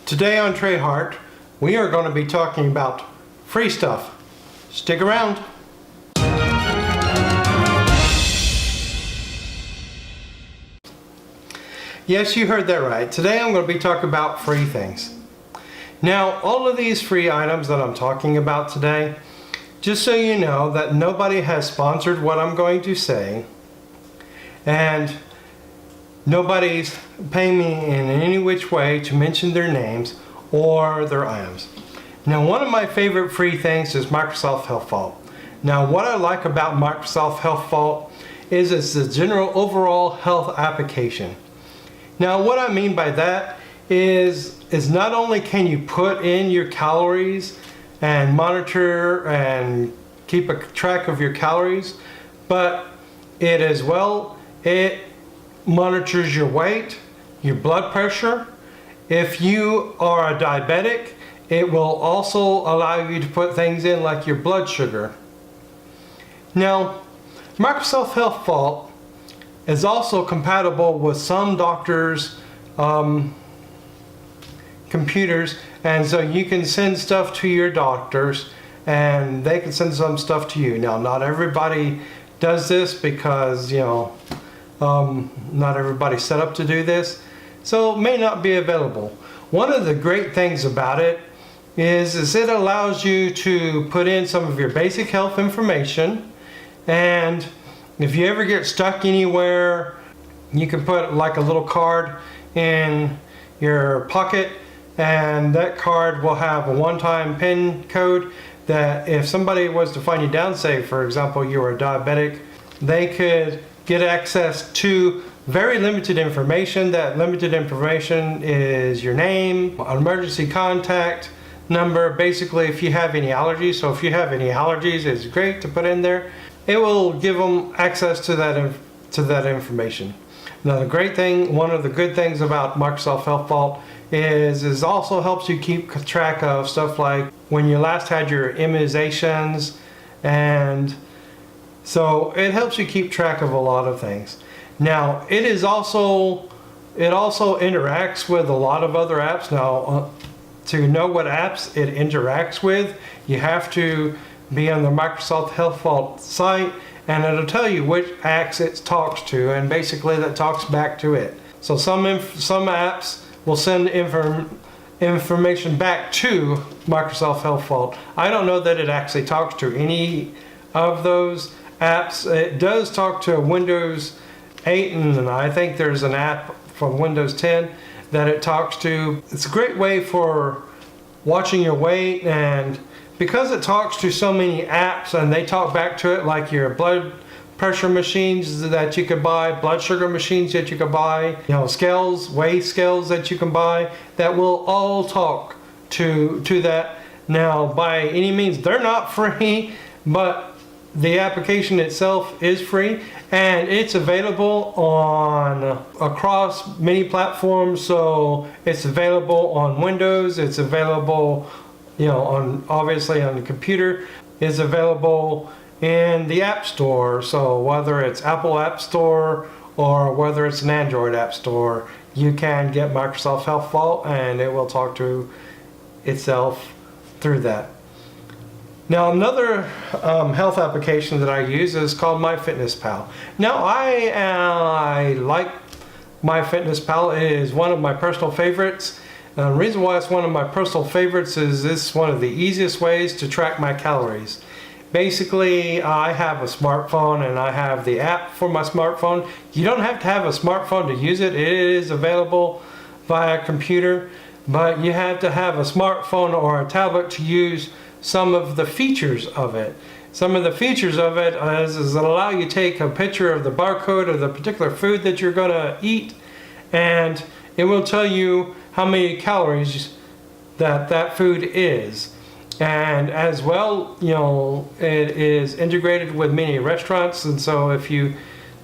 Today on Trade Heart, we are going to be talking about free stuff. Stick around. Yes, you heard that right. Today I'm going to be talking about free things. Now, all of these free items that I'm talking about today, just so you know that nobody has sponsored what I'm going to say, and nobody's paying me in any which way to mention their names or their items. Now, one of my favorite free things is Microsoft Health Vault. Now, what I like about Microsoft Health Vault is it's the general overall health application. Now, what I mean by that is not only can you put in your calories and monitor and keep a track of your calories, but it as well, it monitors your weight, your blood pressure. If you are a diabetic, it will also allow you to put things in like your blood sugar. Now, Microsoft Health Vault is also compatible with some doctors' computers, and so you can send stuff to your doctors and they can send some stuff to you. Now, not everybody does this because, not everybody's set up to do this, so it may not be available. One of the great things about it is it allows you to put in some of your basic health information, and if you ever get stuck anywhere, you can put like a little card in your pocket, and that card will have a one-time PIN code that if somebody was to find you down, say for example you were a diabetic, they could get access to very limited information. That limited information is your name, an emergency contact number, basically if you have any allergies. So if you have any allergies, it's great to put in there. It will give them access to that information. Now, the great thing, one of the good things about Microsoft Health Vault is also helps you keep track of stuff like when you last had your immunizations, and so it helps you keep track of a lot of things. Now, it also interacts with a lot of other apps. Now, to know what apps it interacts with, you have to be on the Microsoft Health Vault site, and it'll tell you which apps it talks to, and basically that talks back to it. So some apps will send information back to Microsoft Health Vault. I don't know that it actually talks to any of those apps. It does talk to Windows 8, and I think there's an app from Windows 10 that it talks to. It's a great way for watching your weight, and because it talks to so many apps and they talk back to it, like your blood pressure machines that you could buy, blood sugar machines that you could buy, scales, weigh scales that you can buy, that will all talk to that. Now, by any means, they're not free, but the application itself is free, and it's available across many platforms. So it's available on Windows, it's available obviously on the computer, is available in the App Store. So whether it's Apple App Store or whether it's an Android App Store, you can get Microsoft Health Vault and it will talk to itself through that. Now, another health application that I use is called MyFitnessPal. Now, I like MyFitnessPal. It is one of my personal favorites. The reason why it's one of my personal favorites is this is one of the easiest ways to track my calories. Basically, I have a smartphone and I have the app for my smartphone. You don't have to have a smartphone to use it. It is available via computer, but you have to have a smartphone or a tablet to use some of the features of it. Some of the features of it is allow you to take a picture of the barcode of the particular food that you're going to eat, and it will tell you how many calories that food is. And as well, it is integrated with many restaurants, and so if you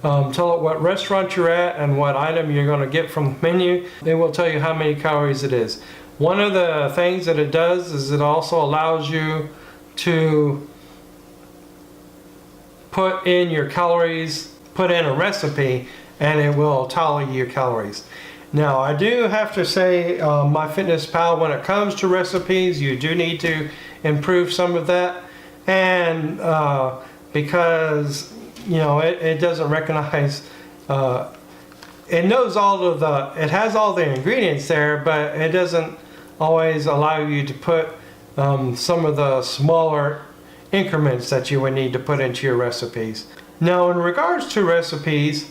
tell it what restaurant you're at and what item you're going to get from the menu, it will tell you how many calories it is. One of the things that it does is it also allows you to put in your calories, put in a recipe, and it will tally your calories. Now, I do have to say, MyFitnessPal, when it comes to recipes, you do need to improve some of that. And because, it doesn't recognize, it knows it has all the ingredients there, but it doesn't always allow you to put some of the smaller increments that you would need to put into your recipes. Now, in regards to recipes,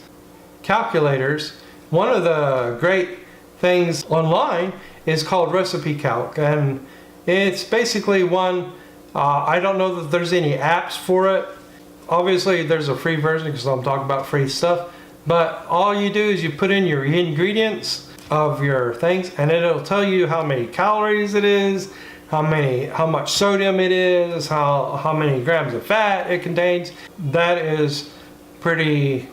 calculators, one of the great things online is called Recipe Calc, and it's basically one, I don't know that there's any apps for it. Obviously there's a free version because I'm talking about free stuff, but all you do is you put in your ingredients of your things and it'll tell you how many calories it is, how much sodium it is, how many grams of fat it contains. That is pretty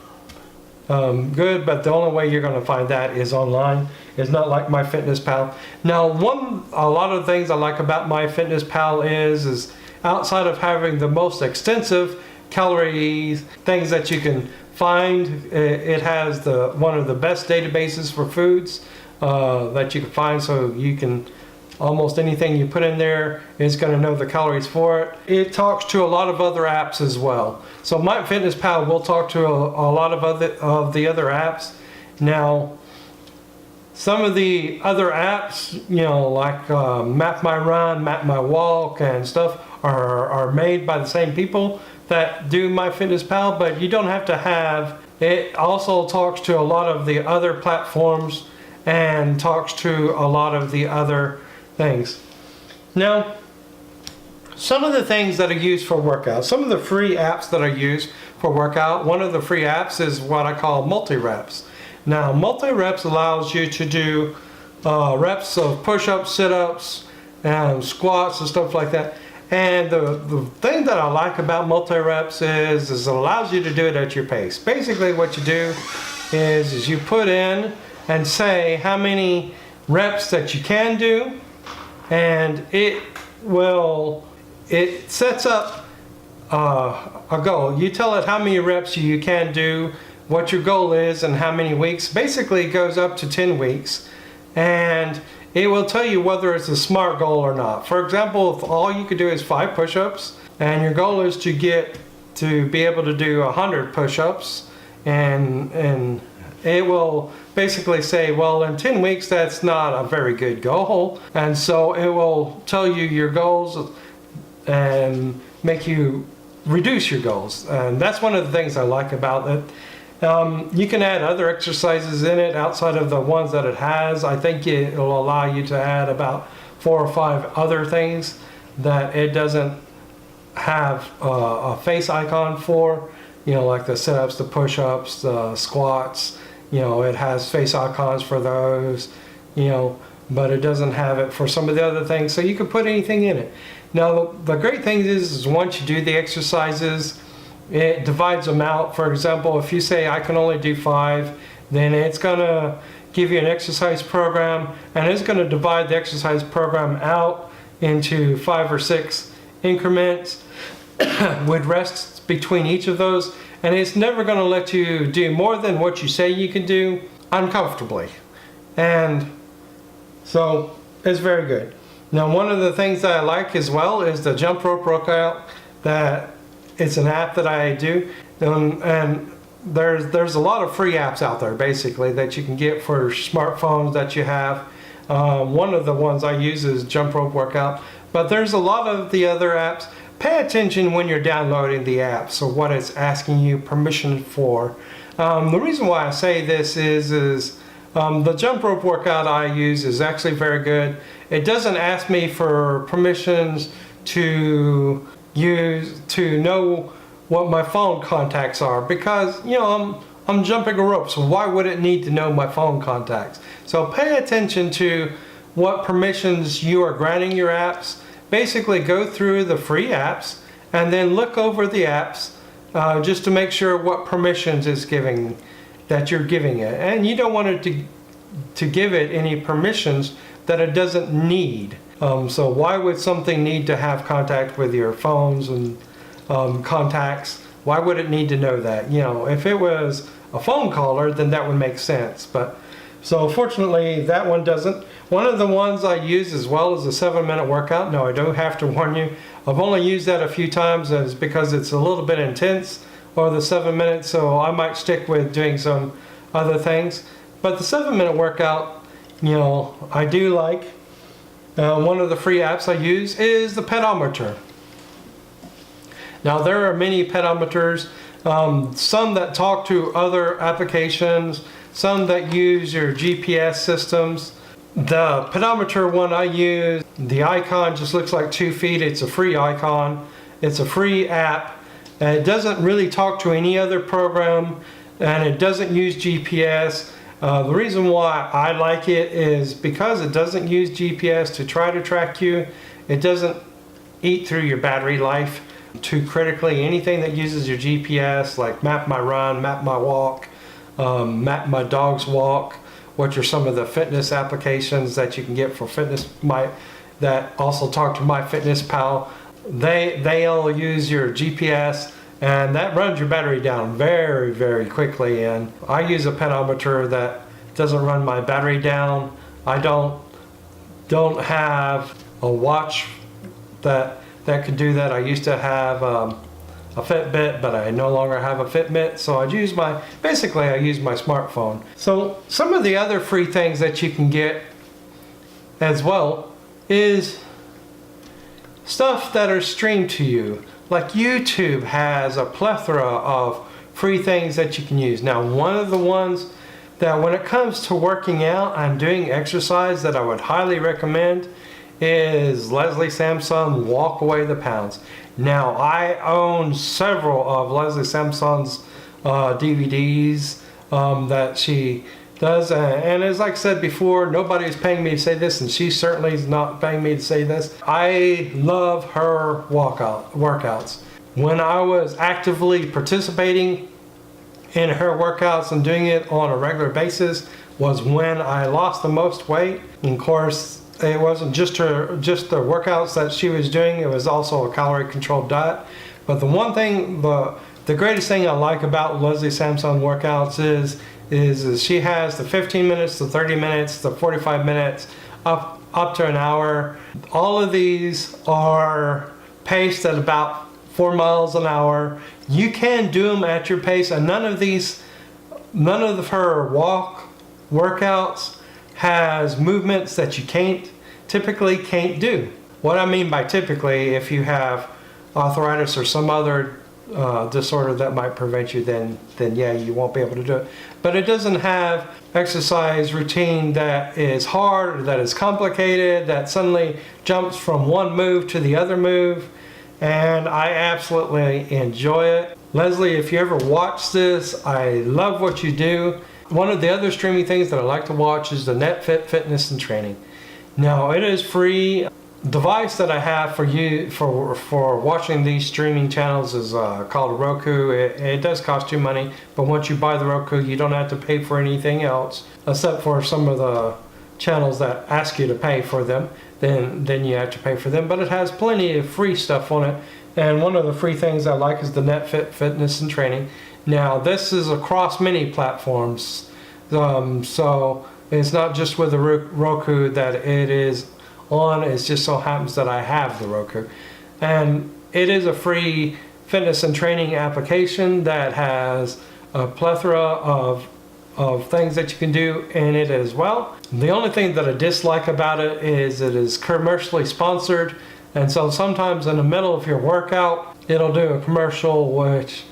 good, but the only way you're going to find that is online. It's not like MyFitnessPal. Now, a lot of things I like about MyFitnessPal is outside of having the most extensive calories, things that you can find, it has one of the best databases for foods that you can find, so you can almost anything you put in there is going to know the calories for it. It talks to a lot of other apps as well. So MyFitnessPal will talk to a lot of the other apps. Now, some of the other apps, like Map My Run, Map My Walk and stuff are made by the same people that do MyFitnessPal, but you don't have to have. It also talks to a lot of the other platforms and talks to a lot of the other things. Now, some of the things that are used for workout, some of the free apps that are used for workout, one of the free apps is what I call multi-reps. Now, multi-reps allows you to do reps of push-ups, sit-ups, and squats and stuff like that. And the thing that I like about multi-reps is it allows you to do it at your pace. Basically what you do is you put in and say how many reps that you can do, and it sets up a goal. You tell it how many reps you can do, what your goal is, and how many weeks. Basically it goes up to 10 weeks, and it will tell you whether it's a SMART goal or not. For example, if all you could do is 5 push-ups, and your goal is to be able to do 100 push-ups, and it will basically say, well, in 10 weeks that's not a very good goal, and so it will tell you your goals and make you reduce your goals. And that's one of the things I like about it. You can add other exercises in it outside of the ones that it has. I think it will allow you to add about 4 or 5 other things that it doesn't have a face icon for, like the sit-ups, the push-ups, the squats. It has face icons for those, but it doesn't have it for some of the other things, so you can put anything in it. Now, the great thing is once you do the exercises, it divides them out. For example, if you say I can only do 5, then it's going to give you an exercise program, and it's going to divide the exercise program out into 5 or 6 increments with rests between each of those, and it's never going to let you do more than what you say you can do uncomfortably. And so it's very good. Now, one of the things that I like as well is the jump rope workout. That it's an app that I do, and there's a lot of free apps out there basically that you can get for smartphones that you have. One of the ones I use is jump rope workout, but there's a lot of the other apps. Pay attention when you're downloading the app, so what it's asking you permission for. The reason why I say this is the jump rope workout I use is actually very good. It doesn't ask me for permissions to know what my phone contacts are, because I'm jumping a rope, so why would it need to know my phone contacts? So pay attention to what permissions you are granting your apps. Basically go through the free apps and then look over the apps just to make sure what permissions that you're giving it. And you don't want it to give it any permissions that it doesn't need. So why would something need to have contact with your phones and contacts? Why would it need to know that? If it was a phone caller, then that would make sense. But So fortunately, that one doesn't. One of the ones I use as well is a 7-minute workout. Now I do have to warn you, I've only used that a few times, and it's because it's a little bit intense, or the 7 minutes, so I might stick with doing some other things. But the 7-minute workout, I do like. One of the free apps I use is the pedometer. Now there are many pedometers, some that talk to other applications, some that use your GPS systems. The pedometer one I use, the icon just looks like 2 feet. It's a free icon. It's a free app. And it doesn't really talk to any other program, and it doesn't use GPS. The reason why I like it is because it doesn't use GPS to try to track you. It doesn't eat through your battery life too critically. Anything that uses your GPS, like Map My Run, Map My Walk, Map My Dog's Walk, which are some of the fitness applications that you can get for fitness, that also talk to MyFitnessPal. They all use your GPS, and that runs your battery down very, very quickly. And I use a pedometer that doesn't run my battery down. I don't have a watch that could do that. I used to have a Fitbit, but I no longer have a Fitbit, so I use my smartphone. So some of the other free things that you can get as well is stuff that are streamed to you. Like YouTube has a plethora of free things that you can use. Now, one of the ones that when it comes to working out and doing exercise that I would highly recommend is Leslie Sampson Walk Away the Pounds. Now, I own several of Leslie Sampson's DVDs that she does, and as I said before, nobody is paying me to say this, and she certainly is not paying me to say this. I love her workouts. When I was actively participating in her workouts and doing it on a regular basis was when I lost the most weight. And of course, it wasn't just the workouts that she was doing, it was also a calorie controlled diet. But the one thing, the greatest thing I like about Leslie Sampson workouts is she has the 15 minutes, the 30 minutes, the 45 minutes, up to an hour. All of these are paced at about 4 miles an hour. You can do them at your pace, and none of her walk workouts has movements that you typically can't do. What I mean by typically, if you have arthritis or some other disorder that might prevent you, then yeah, you won't be able to do it. But it doesn't have exercise routine that is hard, that is complicated, that suddenly jumps from one move to the other move, and I absolutely enjoy it. Leslie, if you ever watch this, I love what you do. One of the other streaming things that I like to watch is the NetFit Fitness and Training. Now, it is free. The device that I have for watching these streaming channels is called a Roku. It does cost you money, but once you buy the Roku, you don't have to pay for anything else, except for some of the channels that ask you to pay for them. Then you have to pay for them, but it has plenty of free stuff on it. And one of the free things I like is the NetFit Fitness and Training. Now, this is across many platforms, so it's not just with the Roku that it is on. It just so happens that I have the Roku. And it is a free fitness and training application that has a plethora of things that you can do in it as well. The only thing that I dislike about it is commercially sponsored, and so sometimes in the middle of your workout it'll do a commercial, which,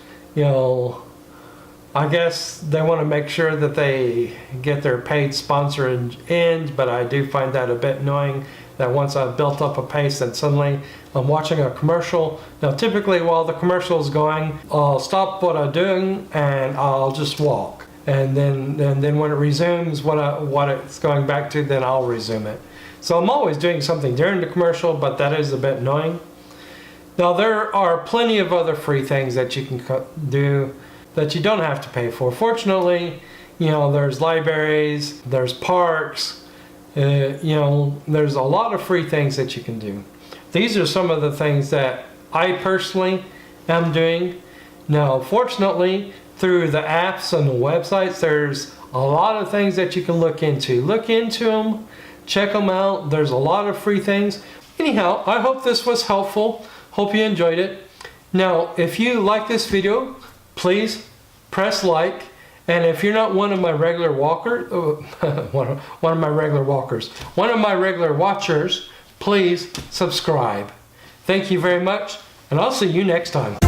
I guess they want to make sure that they get their paid sponsor in, but I do find that a bit annoying that once I've built up a pace, then suddenly I'm watching a commercial. Now, typically while the commercial is going, I'll stop what I'm doing and I'll just walk. And then when it resumes what it's going back to, then I'll resume it. So I'm always doing something during the commercial, but that is a bit annoying. Now, there are plenty of other free things that you can do that you don't have to pay for. Fortunately, there's libraries, there's parks, there's a lot of free things that you can do. These are some of the things that I personally am doing. Now, fortunately, through the apps and the websites, there's A lot of things that you can look into. Look into them, check them out. There's a lot of free things. Anyhow, I hope this was helpful. Hope you enjoyed it. Now, if you like this video, please press like. And if you're not one of my regular one of my regular watchers, please subscribe. Thank you very much, and I'll see you next time.